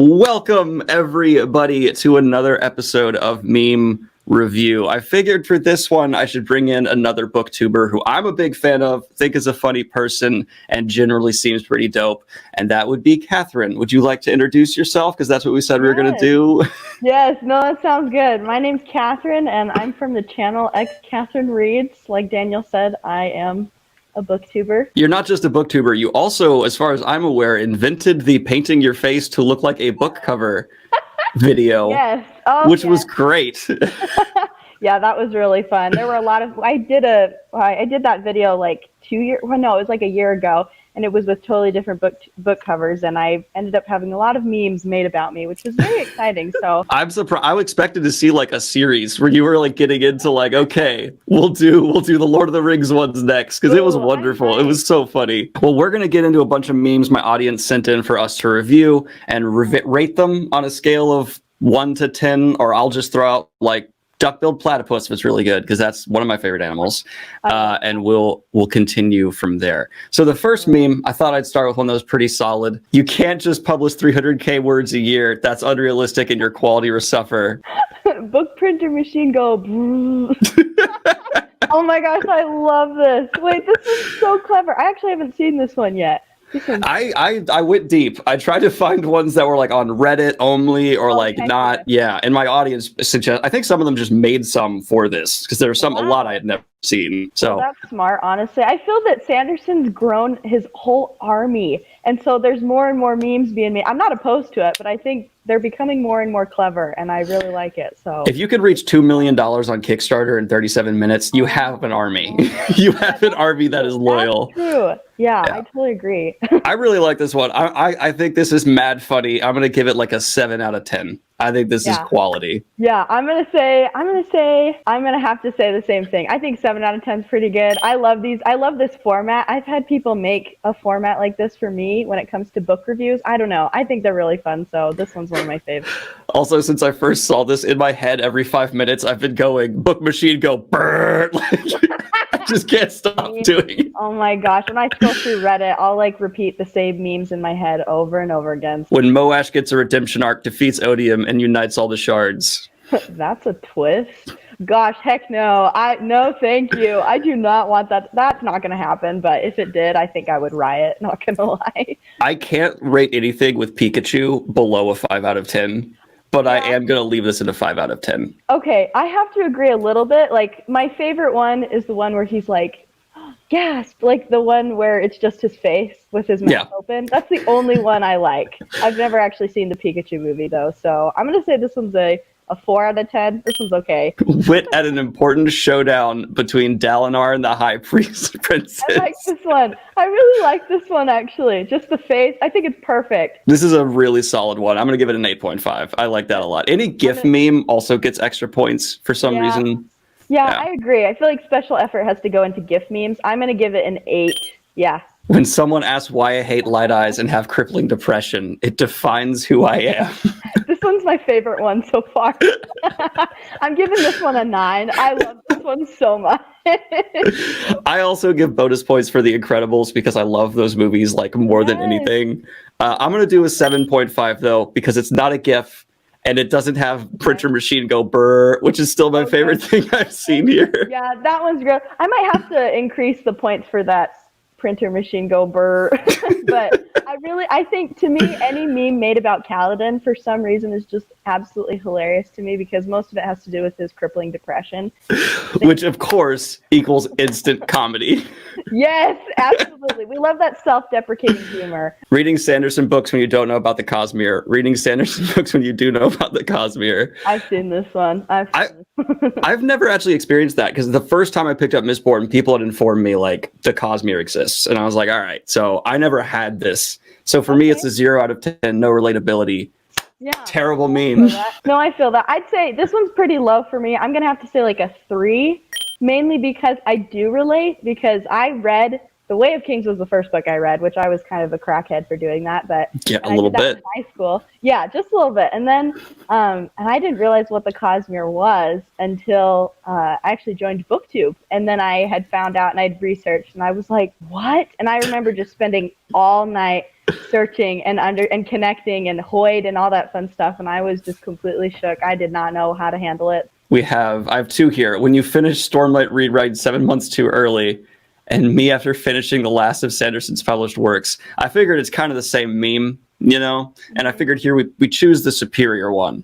Welcome, everybody, to another episode of Meme Review. I figured for this one, I should bring in another booktuber who I'm a big fan of, think is a funny person, and generally seems pretty dope, and that would be Catherine. Would you like to introduce yourself? Because that's what we said we were going to do. Yes, no, that sounds good. My name's Catherine, and I'm from the channel X Catherine Reads. Like Daniel said, I am a booktuber. You're not just a booktuber. You also, as far as I'm aware, invented the painting your face to look like a book cover video. Yes. Which was great. Yeah, that was really fun. There were a lot of I did that video like 2 years. Well, no, it was like a year ago, and it was with totally different book covers, and I ended up having a lot of memes made about me, which was very exciting. So I'm surprised. I expected to see like a series where you were like getting into like, okay, we'll do the Lord of the Rings ones next, because it was wonderful. It was so funny. Well, we're gonna get into a bunch of memes my audience sent in for us to review and rate them on a scale of 1 to 10, or I'll just throw out like duck-billed platypus if it's really good, because that's one of my favorite animals, and we'll continue from there. So the first meme, I thought I'd start with one that was pretty solid. You can't just publish 300k words a year. That's unrealistic, and your quality will suffer. Book printer machine go. Oh my gosh, I love this. Wait, this is so clever. I actually haven't seen this one yet. I went deep. I tried to find ones that were like on Reddit only, or like not. Yeah, and my audience suggest. I think some of them just made some for this, because there were a lot I had never seen. So well, that's smart, honestly. I feel that Sanderson's grown his whole army, and so there's more and more memes being made. I'm not opposed to it, but I think they're becoming more and more clever, and I really like it. So if you could reach $2 million on Kickstarter in 37 minutes, you have an army. You have an army that is loyal. That's true. Yeah, I totally agree. I really like this one. I think this is mad funny. I'm gonna give it like a 7 out of 10. I think this is quality. Yeah, I'm gonna have to say the same thing. I think 7 out of 10 is pretty good. I love these. I love this format. I've had people make a format like this for me when it comes to book reviews. I don't know. I think they're really fun. So this one's one of my favorites. Also, since I first saw this in my head, every 5 minutes I've been going, book machine go brrr. I just can't stop doing it. Oh my gosh. When I scroll through Reddit, I'll like repeat the same memes in my head over and over again. When Moash gets a redemption arc, defeats Odium, and unites all the shards. That's a twist. Gosh, heck no. No, thank you. I do not want that. That's not going to happen. But if it did, I think I would riot. Not going to lie. I can't rate anything with Pikachu below a 5 out of 10. But I am going to leave this at a 5 out of 10. Okay, I have to agree a little bit. Like, my favorite one is the one where he's like, gasp, like the one where it's just his face with his mouth open. That's the only one I like. I've never actually seen the Pikachu movie, though. So I'm going to say this one's a 4 out of 10. This one's okay. Wit at an important showdown between Dalinar and the High Priestess. I like this one. I really like this one, actually. Just the face. I think it's perfect. This is a really solid one. I'm going to give it an 8.5. I like that a lot. Any GIF meme also gets extra points for some reason. Yeah, I agree. I feel like special effort has to go into GIF memes. I'm going to give it an 8. Yeah. When someone asks why I hate light eyes and have crippling depression, it defines who I am. This one's my favorite one so far. I'm giving this one a 9. I love this one so much. I also give bonus points for The Incredibles because I love those movies like more than anything. I'm going to do a 7.5 though, because it's not a GIF and it doesn't have printer machine go brr, which is still my favorite thing I've seen here. Yeah, that one's great. I might have to increase the points for that printer machine go brr. But I think to me, any meme made about Kaladin for some reason is just absolutely hilarious to me, because most of it has to do with his crippling depression. Which of course equals instant comedy. Yes, absolutely. We love that self-deprecating humor. Reading Sanderson books when you don't know about the Cosmere. Reading Sanderson books when you do know about the Cosmere. I've seen this one. I've never actually experienced that, because the first time I picked up Mistborn, people had informed me like the Cosmere exists, and I was like, all right. So I never had this. So for me, it's a 0 out of 10. No relatability. Yeah. Terrible meme. No, I feel that. I'd say this one's pretty low for me. I'm gonna have to say like a 3, mainly because I do relate. Because I read The Way of Kings was the first book I read, which I was kind of a crackhead for doing that, but a little bit in high school. Yeah, just a little bit. And then, and I didn't realize what the Cosmere was until I actually joined BookTube. And then I had found out and I'd researched and I was like, what? And I remember just spending all night searching and connecting and Hoid and all that fun stuff, and I was just completely shook. I did not know how to handle it. I have two here. When you finish Stormlight Rewrite 7 months too early, and me after finishing the last of Sanderson's published works, I figured it's kind of the same meme, you know? And I figured here we choose the superior one.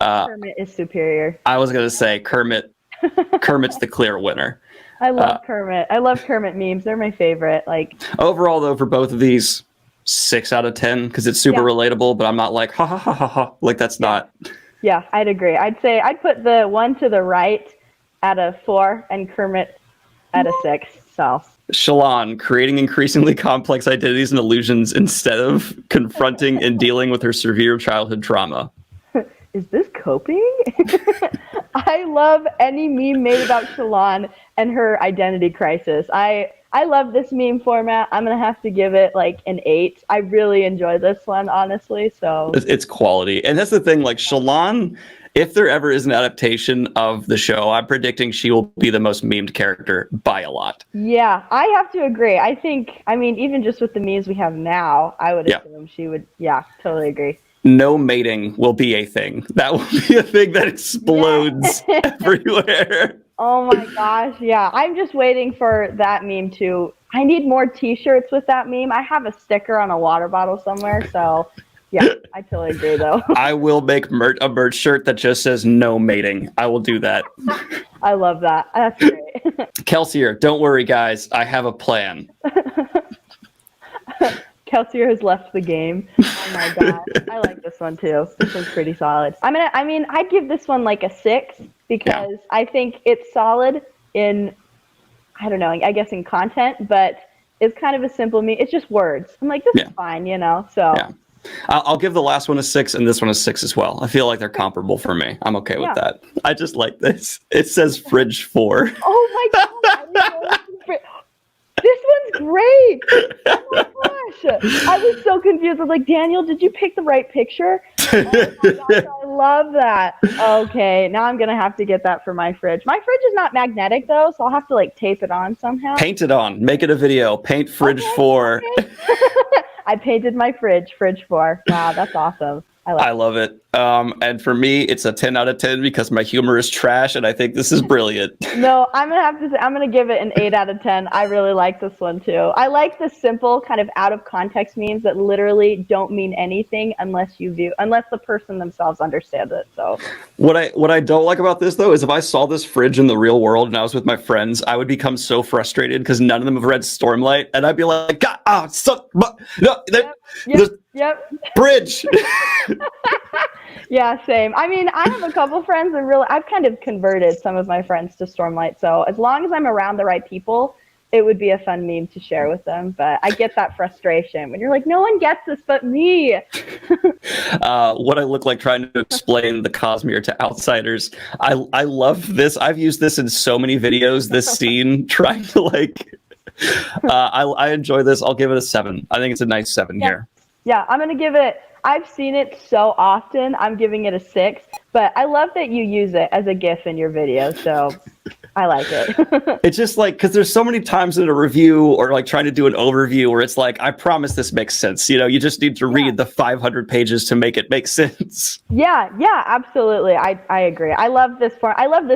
Kermit is superior. I was going to say Kermit's the clear winner. I love Kermit. I love Kermit memes. They're my favorite. Like, overall, though, for both of these, 6 out of 10 because it's super relatable. But I'm not like ha ha ha ha ha. Like that's not. Yeah, I'd agree. I'd say I'd put the one to the right at a 4 and Kermit at a 6. So. Shalon, creating increasingly complex identities and illusions instead of confronting and dealing with her severe childhood trauma. Is this coping? I love any meme made about Shalon and her identity crisis. I love this meme format. I'm going to have to give it like an 8. I really enjoy this one, honestly. So it's quality. And that's the thing, like Shalon, if there ever is an adaptation of the show, I'm predicting she will be the most memed character by a lot. Yeah, I have to agree. I mean, even just with the memes we have now, I would assume she would, totally agree. No mating will be a thing. That will be a thing that explodes everywhere. Oh my gosh, yeah. I'm just waiting for that meme to... I need more t-shirts with that meme. I have a sticker on a water bottle somewhere, so... Yeah, I totally agree, though. I will make a merch shirt that just says no mating. I will do that. I love that. That's great. Kelsier, don't worry, guys. I have a plan. Kelsier has left the game. Oh my god. I like this one too. This one's pretty solid. I'd give this one like a 6 because I think it's solid in, I don't know, I guess in content, but it's kind of a simple meme. It's just words. I'm like, this is fine, you know? So. Yeah. I'll give the last one a 6 and this one a 6 as well. I feel like they're comparable for me. I'm okay with that. I just like this. It says Fridge 4. Oh my god. This one's great. Oh my gosh. I was so confused. I was like, Daniel, did you pick the right picture? Oh my gosh, I love that. Okay, now I'm going to have to get that for my fridge. My fridge is not magnetic, though, so I'll have to, like, tape it on somehow. Paint it on. Make it a video. Paint Fridge 4. Okay. I painted my Fridge 4. Wow, that's awesome. I love it. And for me, it's a 10 out of 10 because my humor is trash, and I think this is brilliant. No, I'm gonna give it an 8 out of 10. I really like this one too. I like the simple kind of out of context memes that literally don't mean anything unless the person themselves understands it. So what I don't like about this though is if I saw this fridge in the real world and I was with my friends, I would become so frustrated because none of them have read Stormlight, and I'd be like, God, yep. Bridge. Yeah, same. I mean, I have a couple friends and I've kind of converted some of my friends to Stormlight. So as long as I'm around the right people, it would be a fun meme to share with them. But I get that frustration when you're like, no one gets this but me. What I look like trying to explain the Cosmere to outsiders. I love this. I've used this in so many videos, this scene, trying to like... I enjoy this. I'll give it a 7. I think it's a nice 7 here. Yeah, I'm going to give it... I've seen it so often, I'm giving it a 6, but I love that you use it as a GIF in your video, so I like it. It's just like, because there's so many times in a review or like trying to do an overview where it's like, I promise this makes sense. You know, you just need to read the 500 pages to make it make sense. Yeah, absolutely. I agree. I love this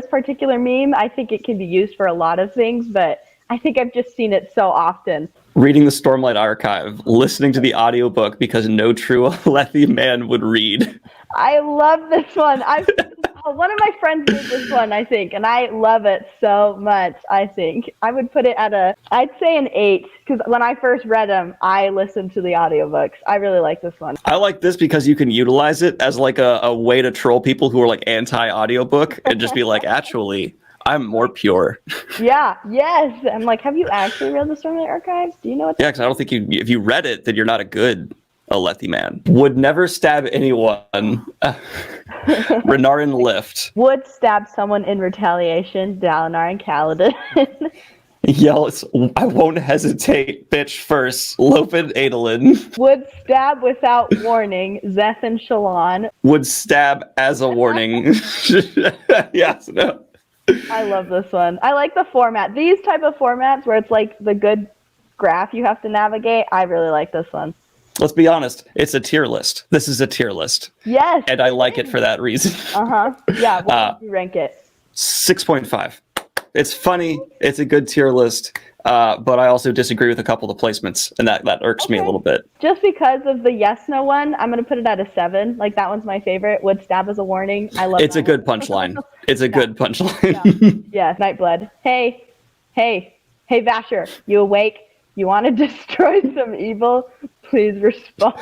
particular meme. I think it can be used for a lot of things, but I think I've just seen it so often. Reading the Stormlight Archive, listening to the audiobook because no true Alethi man would read. I love this one. One of my friends did this one, I think, and I love it so much, I think. I would put it at I'd say an 8, because when I first read them, I listened to the audiobooks. I really like this one. I like this because you can utilize it as like a way to troll people who are like anti-audiobook and just be like, actually... I'm more pure. Yeah, yes. I'm like, have you actually read the Stormlight Archives? Do you know what? Yeah, because I don't think if you read it, then you're not a good Alethi man. Would never stab anyone. Renarin Lift. Would stab someone in retaliation. Dalinar and Kaladin. Yells, I won't hesitate, bitch first. Lopin Adolin. Would stab without warning. Zeth and Shalon. Would stab as a warning. Yes, no. I love this one. I like the format. These type of formats where it's like the good graph you have to navigate. I really like this one. let's be honest, it's a tier list. This is a tier list. Yes. And I like it for that reason. Yeah, what would you rank it? 6.5. It's funny. It's a good tier list. But I also disagree with a couple of the placements, and that irks me a little bit. Just because of the yes/no one, I'm gonna put it at a 7. Like that one's my favorite. Would stab as a warning. I love. It's a good punchline. It's a good punchline. Yeah, Nightblood. Hey, Vasher, you awake? You want to destroy some evil? Please respond.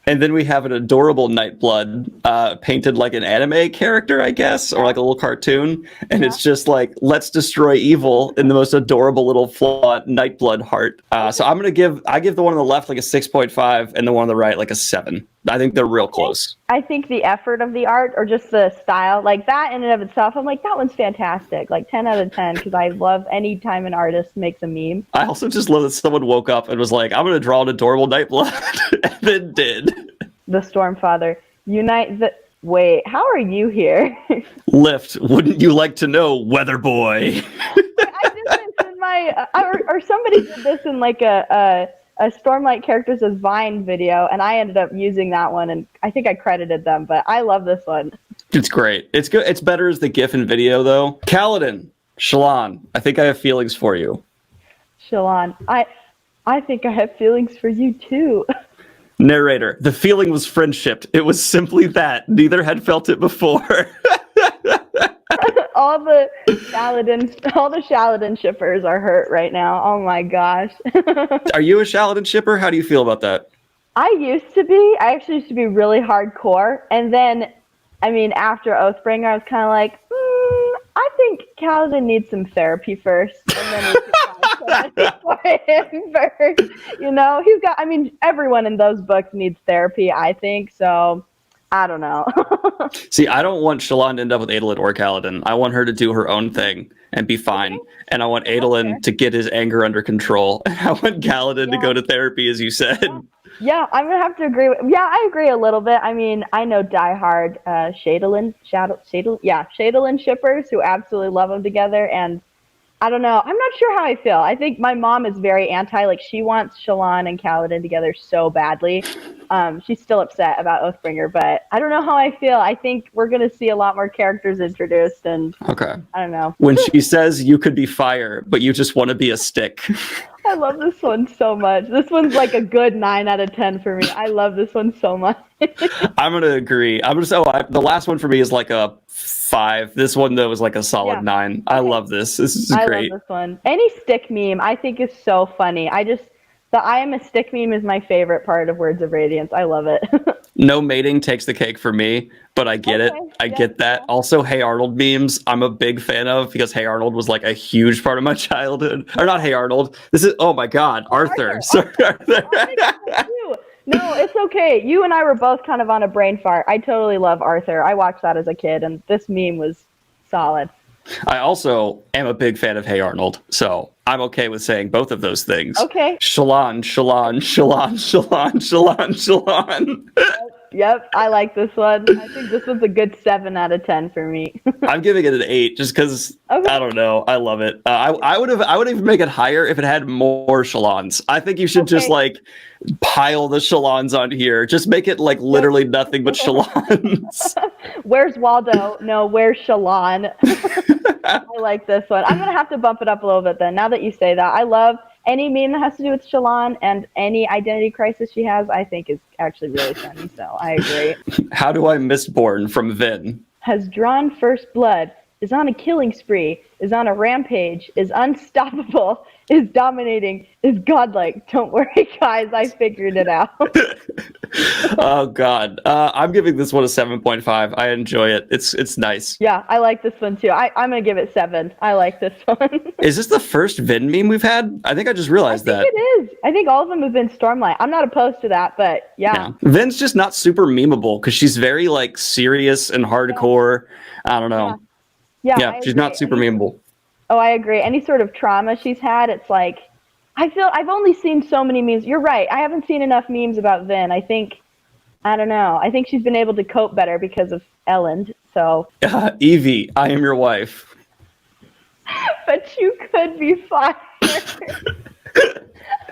And then we have an adorable Nightblood painted like an anime character, I guess, or like a little cartoon. And it's just like, let's destroy evil in the most adorable little flawed Nightblood heart. So I give the one on the left like a 6.5 and the one on the right like a 7. I think they're real close. I think the effort of the art or just the style, like that in and of itself, I'm like, that one's fantastic. Like 10 out of 10, because I love any time an artist makes a meme. I also just love that someone woke up and was like, I'm going to draw an adorable Nightblood, and then did. The Stormfather. Unite the... Wait, how are you here? Lift, wouldn't you like to know, Weather Boy? I did this in my... or somebody did this in like a Stormlight Characters as Vine video, and I ended up using that one, and I think I credited them, but I love this one. It's great. It's good. It's better as the GIF and video, though. Kaladin, Shallan, I think I have feelings for you. Shallan, I think I have feelings for you, too. Narrator, the feeling was friendship. It was simply that. Neither had felt it before. all the Shaladin shippers are hurt right now. Oh my gosh. Are you a Shaladin shipper? How do you feel about that? I used to be. I actually used to be really hardcore. And then, I mean, after Oathbringer, I was kind of like, I think Kaladin needs some therapy first. And then we should for him first. You know, he's got, I mean, everyone in those books needs therapy, I think. So, I don't know. See, I don't want Shallan to end up with Adolin or Kaladin. I want her to do her own thing and be fine. Okay. And I want Adolin to get his anger under control. And I want Kaladin to go to therapy, as you said. Yeah, I'm going to have to agree. I agree a little bit. I mean, I know diehard Shadowlin shippers who absolutely love them together. And I don't know. I'm not sure how I feel. I think my mom is very anti. Like, she wants Shallan and Kaladin together so badly. She's still upset about Oathbringer, but I don't know how I feel. I think we're going to see a lot more characters introduced, and I don't know. When she says you could be fire, but you just want to be a stick. I love this one so much. This one's like a good 9 out of 10 for me. I love this one so much. I'm going to agree. The last one for me is like a 5. This one, though, is like a solid 9. I love this. This is great. I love this one. Any stick meme I think is so funny. The I am a stick meme is my favorite part of Words of Radiance. I love it. No mating takes the cake for me, but I get it. I get that. Also, Hey Arnold memes, I'm a big fan of, because Hey Arnold was like a huge part of my childhood. Or not Hey Arnold. This is, oh my God, Arthur. Sorry, Arthur. No, it's okay. You and I were both kind of on a brain fart. I totally love Arthur. I watched that as a kid, and this meme was solid. I also am a big fan of Hey Arnold, so I'm okay with saying both of those things. Okay. Shallan, Shallan, Shallan, Shallan, Shallan, Shallan. Yep, I like this one. I think this one's a good 7 out of 10 for me. I'm giving it an 8 just because, I don't know, I love it. I would even make it higher if it had more Shallans. I think you should just like pile the Shallans on here. Just make it like literally nothing but Shallans. Where's Waldo? No, where's Shallan? I like this one. I'm going to have to bump it up a little bit then. Now that you say that, I love any meme that has to do with Shallan, and any identity crisis she has, I think is actually really funny. So I agree. How do I Mistborn from Vin? Has drawn first blood, is on a killing spree, is on a rampage, is unstoppable, is dominating, is godlike. Don't worry, guys, I figured it out. Oh God, I'm giving this one a 7.5. I enjoy it. It's nice. Yeah, I like this one too. I'm gonna give it 7. I like this one. Is this the first Vin meme we've had? I think I just realized that. It is. I think all of them have been Stormlight. I'm not opposed to that, but yeah. Vin's just not super memeable because she's very like serious and hardcore. I don't know. Yeah, she's not super memeable. Oh, I agree. Any sort of trauma she's had, it's like, I feel I've only seen so many memes. You're right. I haven't seen enough memes about Vin. I don't know. I think she's been able to cope better because of Elend. So. Evie, I am your wife. But you could be fired.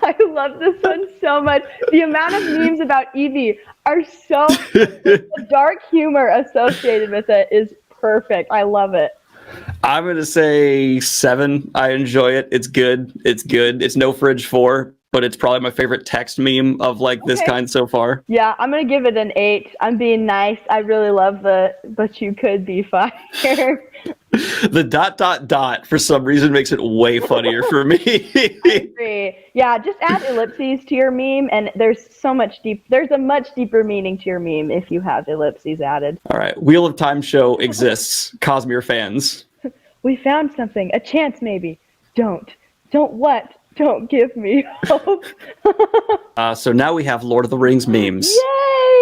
I love this one so much. The amount of memes about Evie are so the dark humor associated with it is perfect. I love it. I'm gonna say 7. I enjoy it. It's good. It's good. It's no Fridge 4, but it's probably my favorite text meme of like this kind so far. Yeah, I'm gonna give it an 8. I'm being nice. I really love but you could be fired. The ... for some reason makes it way funnier for me. I agree. Yeah, just add ellipses to your meme, and there's a much deeper meaning to your meme if you have ellipses added. All right, Wheel of Time show exists. Cosmere fans. We found something. A chance, maybe. Don't what? Don't give me hope. So now we have Lord of the Rings memes.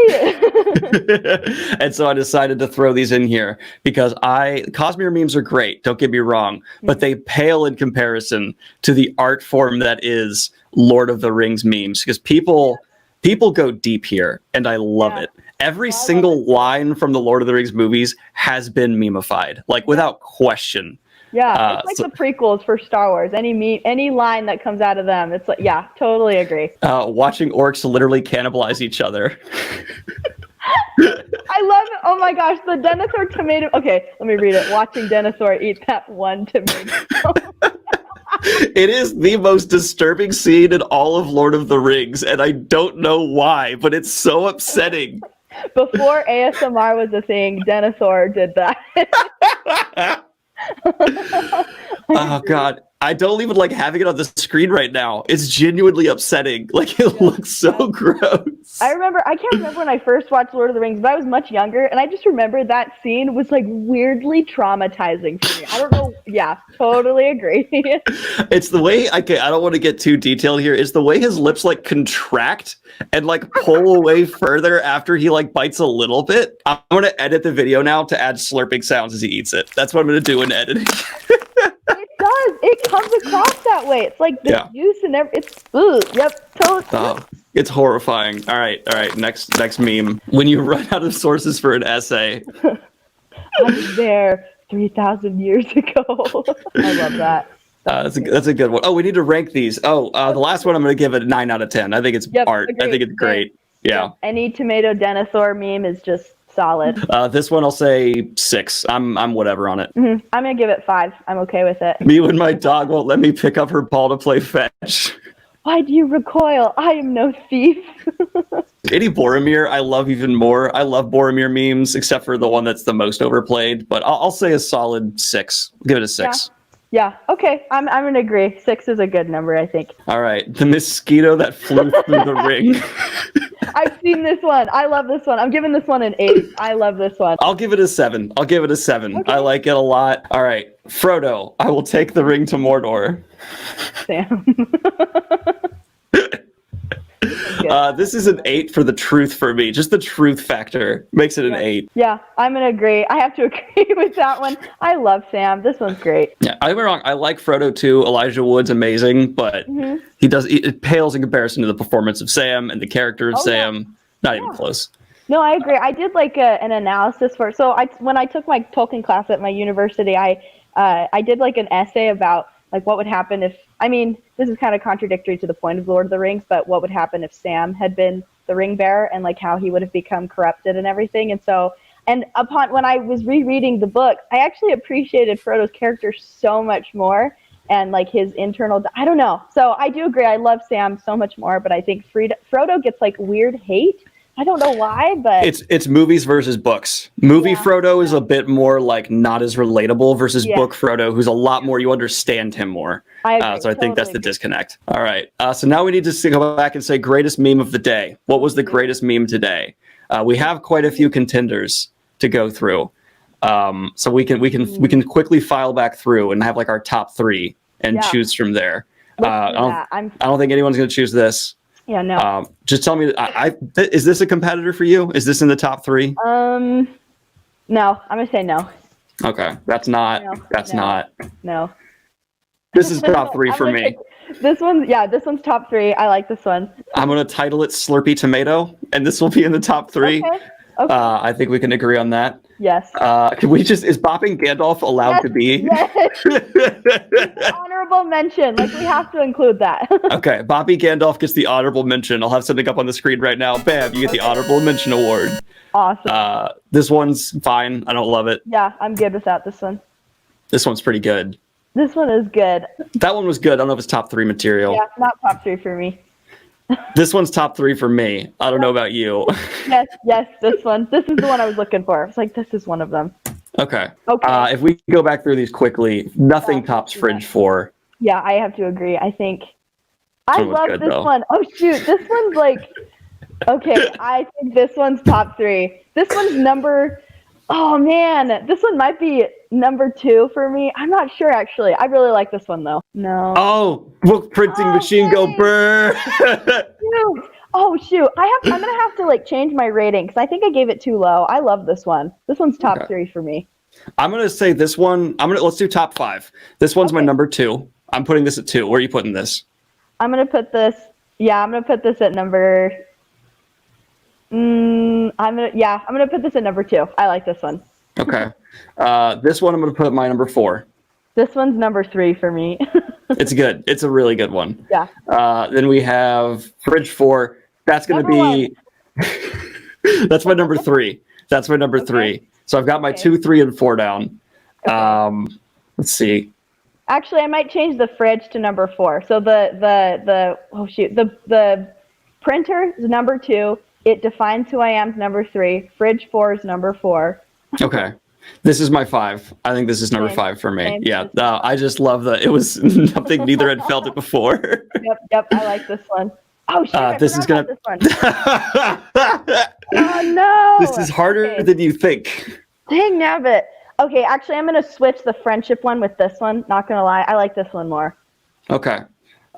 Yay! And so I decided to throw these in here because Cosmere memes are great, don't get me wrong, but they pale in comparison to the art form that is Lord of the Rings memes, because people go deep here, and I love it. Every single line from the Lord of the Rings movies has been memeified, like without question. Yeah, it's like the prequels for Star Wars. Any line that comes out of them, it's like, yeah, totally agree. Watching orcs literally cannibalize each other. I love it. Oh my gosh, the Denethor tomato. Okay, let me read it. Watching Denethor eat that one tomato. It is the most disturbing scene in all of Lord of the Rings, and I don't know why, but it's so upsetting. Before ASMR was a thing, Denethor did that. Oh god, I don't even like having it on the screen right now. It's genuinely upsetting. Like, it looks so gross. I can't remember when I first watched Lord of the Rings, but I was much younger, and I just remember that scene was like weirdly traumatizing for me. I don't know. Yeah, totally agree. It's the way I don't want to get too detailed here. It's the way his lips like contract and like pull away further after he like bites a little bit. I'm going to edit the video now to add slurping sounds as he eats it. That's what I'm going to do in editing. It does. It comes across that way. It's like the juice and it's yep, totally. It's horrifying. All right. Next meme. When you run out of sources for an essay. I was there 3,000 years ago. I love that. That's a good one. Oh, we need to rank these. The last one I'm going to give it a 9 out of 10. I think it's art. Agreed. I think it's great. Yeah. Any tomato Denethor meme is just solid. This one I'll say 6. I'm whatever on it. Mm-hmm. I'm gonna give it 5. I'm okay with it. Me when my dog won't let me pick up her ball to play fetch. Why do you recoil? I am no thief. Any Boromir I love even more. I love Boromir memes, except for the one that's the most overplayed. But I'll say a solid 6. Give it a 6. Yeah. Okay. I'm gonna agree. 6 is a good number, I think. All right. The mosquito that flew through the ring. I've seen this one. I love this one. I'm giving this one an 8. I love this one. I'll give it a 7. Okay. I like it a lot. All right. Frodo, I will take the ring to Mordor. Sam. This is an 8 for the truth for me. Just the truth factor makes it an 8. Yeah, I'm gonna agree. I have to agree with that one. I love Sam. This one's great. Yeah, I'm wrong. I like Frodo too. Elijah Wood's amazing, but it pales in comparison to the performance of Sam and the character of Sam. Yeah. Not even close. No, I agree. I did like an analysis for. So when I took my Tolkien class at my university, I did like an essay about like what would happen if. I mean, this is kind of contradictory to the point of Lord of the Rings, but what would happen if Sam had been the ring bearer and like how he would have become corrupted and everything. And when I was rereading the book, I actually appreciated Frodo's character so much more and like his internal, I don't know. So I do agree. I love Sam so much more, but I think Frodo gets like weird hate. I don't know why, but it's movies versus books. Frodo is a bit more like not as relatable versus book Frodo, who's a lot more, you understand him more. So I think that's the disconnect. All right. So now we need to go back and say greatest meme of the day. What was the greatest meme today? We have quite a few contenders to go through. So we can quickly file back through and have like our top 3 and choose from there. I don't think anyone's going to choose this. Yeah, no. Just tell me, is this a competitor for you? Is this in the top 3? No, I'm gonna say no. Okay, that's not. No. This is top 3 for me. This one's top 3. I like this one. I'm gonna title it Slurpy Tomato, and this will be in the top 3. Okay. I think we can agree on that. Yes. Can we just, is bopping Gandalf allowed to be? Yes. Honorable mention. Like, we have to include that. Okay, bopping Gandalf gets the honorable mention. I'll have something up on the screen right now. Bam, you get the honorable mention award. Awesome. This one's fine. I don't love it. Yeah, I'm good without this one. This one's pretty good. This one is good. That one was good. I don't know if it's top 3 material. Yeah, not top 3 for me. This one's top 3 for me. I don't know about you. Yes, this one. This is the one I was looking for. It's like, this is one of them. Okay. If we go back through these quickly, nothing tops Fridge 4. Yeah, I have to agree. I think I love good, this though. one. Oh shoot, this one's like, okay, I think this one's top 3. This one's number, oh man, this one might be number 2 for me. I'm not sure actually. I really like this one though. No. Oh, book printing machine go burr. Shoot. Oh shoot, I'm gonna have to like change my rating because I think I gave it too low. I love this one. This one's top 3 for me. I'm gonna say this one. Let's do top 5. This one's my number 2. I'm putting this at 2. Where are you putting this? I'm gonna put this. Yeah, I'm gonna put this at number. I'm gonna put this at number 2. I like this one. Okay. This one I'm gonna put my number 4. This one's number 3 for me. It's good. It's a really good one. Yeah. Then we have Fridge 4. That's gonna be. That's my number 3. That's my number 3. So I've got my 2, 3, and 4 down. Okay. Let's see. Actually, I might change the Fridge to number 4. So the printer is number 2. It Defines Who I Am is number 3. Fridge 4 is number 4. Okay. This is my 5. I think this is number 5 for me. Yeah. I just love that. It was nothing. Neither had felt it before. Yep. I like this one. Oh shit! This is gonna. This one. Oh no! This is harder than you think. Dang nabbit. Okay, actually, I'm gonna switch the friendship one with this one. Not gonna lie, I like this one more. Okay.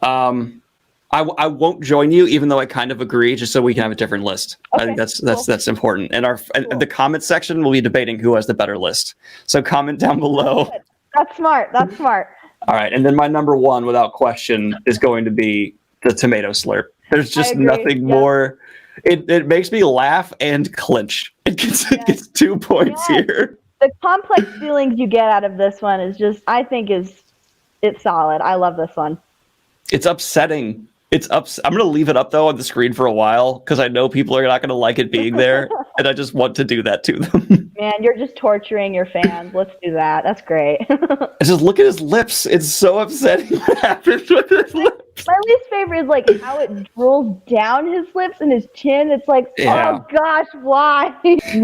I won't join you, even though I kind of agree, just so we can have a different list. Okay, I think that's important. And and the comment section will be debating who has the better list. So comment down below. That's smart. That's smart. All right, and then my number 1, without question, is going to be the tomato slurp. There's just nothing more. It makes me laugh and clinch. It gets 2 points here. The complex feelings you get out of this one is just, I think, it's solid. I love this one. It's upsetting. I'm going to leave it up, though, on the screen for a while, because I know people are not going to like it being there, and I just want to do that to them. Man, you're just torturing your fans. Let's do that. That's great. Just look at his lips. It's so upsetting what happens with his lips. My least favorite is, like, how it drools down his lips and his chin. It's like, oh, gosh, why?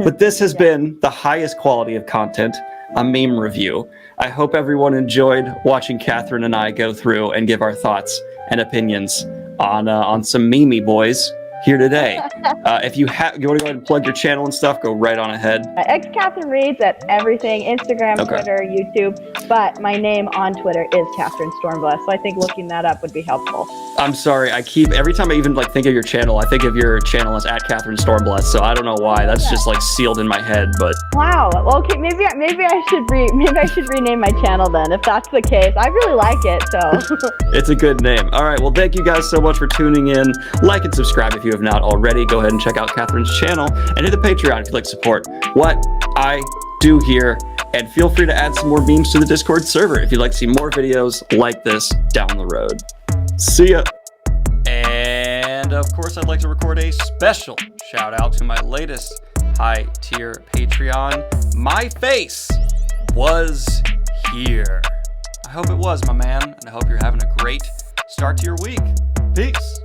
But this has been the highest quality of content, a meme review. I hope everyone enjoyed watching Catherine and I go through and give our thoughts and opinions on some memey boys here today. If you want to go ahead and plug your channel and stuff, go right on ahead. Catherine Reads at everything, Instagram, Twitter, YouTube, but my name on Twitter is Catherine Stormbless, so I think looking that up would be helpful. I'm sorry, every time I even think of your channel, I think of your channel as at Catherine Stormbless, so I don't know why. That's just sealed in my head, but wow. Well, okay, maybe I should rename my channel then, if that's the case. I really like it, so it's a good name. All right, well, thank you guys so much for tuning in. Like and subscribe if you have not already. Go ahead and check out Catherine's channel and hit the Patreon if you'd like to support what I do here. And feel free to add some more memes to the Discord server if you'd like to see more videos like this down the road. See ya. And of course, I'd like to record a special shout out to my latest high tier Patreon. My face was here. I hope it was, my man, and I hope you're having a great start to your week. Peace.